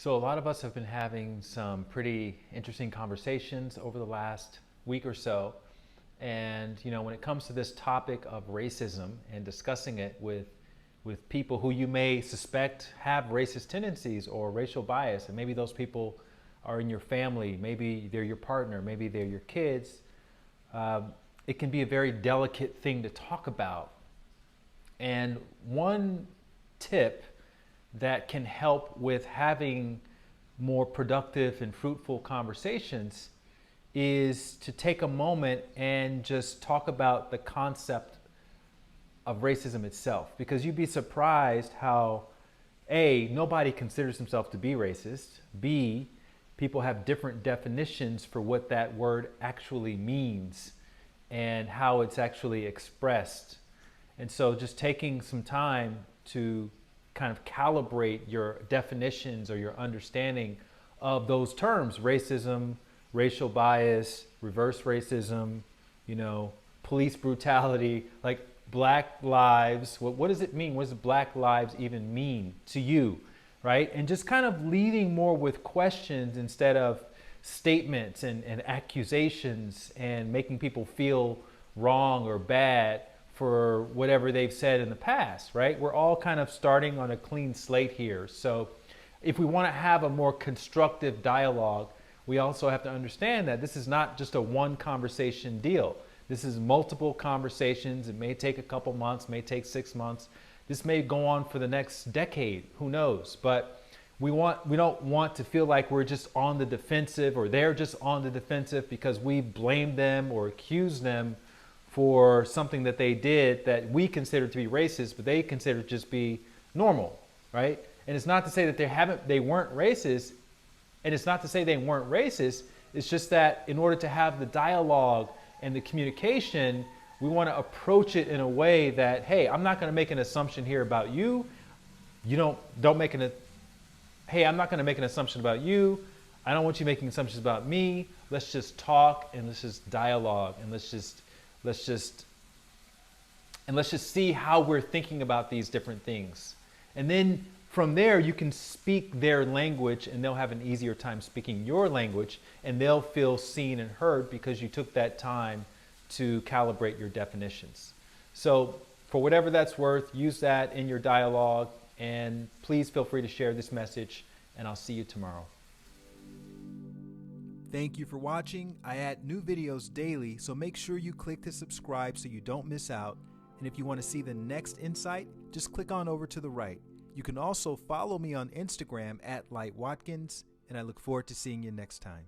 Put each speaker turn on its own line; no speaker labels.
So, a lot of us have been having some pretty interesting conversations over the last week or so. And, when it comes to this topic of racism and discussing it with people who you may suspect have racist tendencies or racial bias, and maybe those people are in your family, maybe they're your partner, maybe they're your kids, it can be a very delicate thing to talk about. And one tip that can help with having more productive and fruitful conversations is to take a moment and just talk about the concept of racism itself. Because you'd be surprised how, A, nobody considers himself to be racist, B, people have different definitions for what that word actually means and how it's actually expressed. And so just taking some time to kind of calibrate your definitions or your understanding of those terms: racism, racial bias, reverse racism, police brutality, like black lives. What does it mean? What does black lives even mean to you, right? And just kind of leading more with questions instead of statements and accusations and making people feel wrong or bad for whatever they've said in the past, right? We're all kind of starting on a clean slate here. So if we want to have a more constructive dialogue, we also have to understand that this is not just a one conversation deal. This is multiple conversations. It may take a couple months, may take 6 months. This may go on for the next decade, who knows? But we don't want to feel like we're just on the defensive, or they're just on the defensive because we blame them or accuse them for something that they did that we consider to be racist, but they consider to just be normal, right? And it's not to say that they weren't racist, and it's not to say they weren't racist. It's just that in order to have the dialogue and the communication, we want to approach it in a way that, hey, I'm not going to make an assumption here about you. You don't make hey, I'm not going to make an assumption about you. I don't want you making assumptions about me. Let's just talk and let's just dialogue and let's just see how we're thinking about these different things. And then from there, you can speak their language and they'll have an easier time speaking your language, and they'll feel seen and heard because you took that time to calibrate your definitions. So for whatever that's worth, use that in your dialogue, and please feel free to share this message, and I'll see you tomorrow.
Thank you for watching. I add new videos daily, so make sure you click to subscribe so you don't miss out. And if you want to see the next insight, just click on over to the right. You can also follow me on Instagram @LightWatkins, and I look forward to seeing you next time.